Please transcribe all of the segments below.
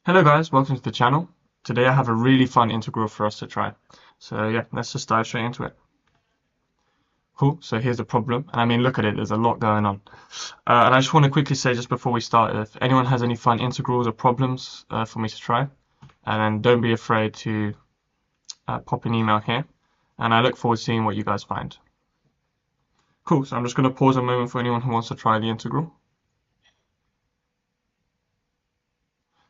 Hello guys, welcome to the channel. Today I have a really fun integral for us to try. So yeah, let's just dive straight into it. Cool, so here's the problem. And I mean, look at it, there's a lot going on. And I just want to quickly say just before we start, if anyone has any fun integrals or problems for me to try, and then don't be afraid to pop an email here. And I look forward to seeing what you guys find. Cool, so I'm just going to pause a moment for anyone who wants to try the integral.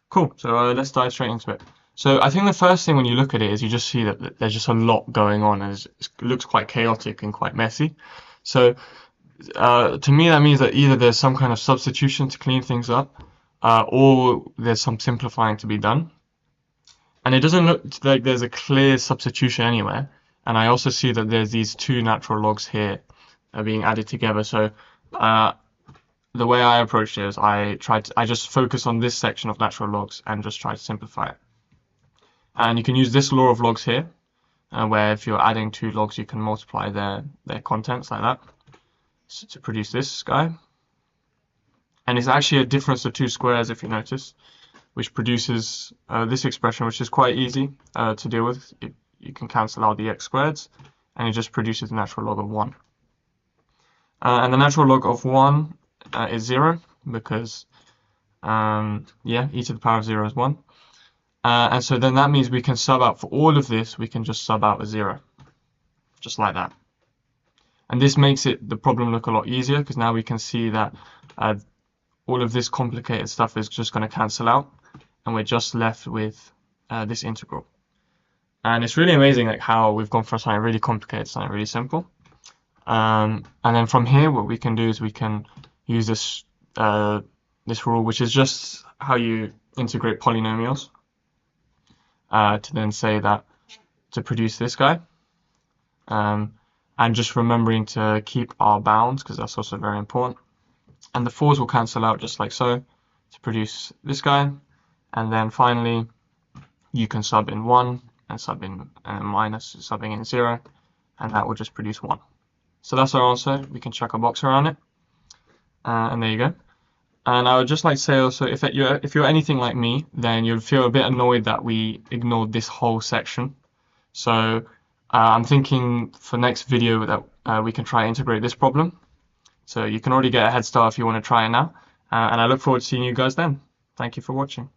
Cool, so let's dive straight into it. So I think the first thing when you look at it is you just see that there's just a lot going on and it looks quite chaotic and quite messy. So to me that means that either there's some kind of substitution to clean things up or there's some simplifying to be done. And it doesn't look like there's a clear substitution anywhere. And I also see that there's these two natural logs here being added together. So the way I approached it is I just focus on this section of natural logs and just try to simplify it. And you can use this law of logs here, where if you're adding two logs, you can multiply their contents like that to produce this guy. And it's actually a difference of two squares, if you notice, which produces this expression, which is quite easy to deal with. You can cancel out the x squareds, and it just produces the natural log of 1. And the natural log of 1 is 0 because yeah, e to the power of 0 is 1. And so then that means we can sub out for all of this, we can just sub out a 0, just like that. And this makes the problem look a lot easier because now we can see that all of this complicated stuff is just going to cancel out and we're just left with this integral. And it's really amazing like how we've gone from something really complicated to something really simple. And then from here what we can do is we can use this this rule, which is just how you integrate polynomials, to then say that to produce this guy, and just remembering to keep our bounds because that's also very important. And the 4's will cancel out just like so to produce this guy, and then finally you can sub in 1 and sub in minus subbing in 0, and that will just produce 1. So that's our answer. We can check a box around it. And there you go. And I would just like to say also, if you're anything like me, then you'll feel a bit annoyed that we ignored this whole section. So I'm thinking for next video that we can try and integrate this problem. So you can already get a head start if you want to try it now. And I look forward to seeing you guys then. Thank you for watching.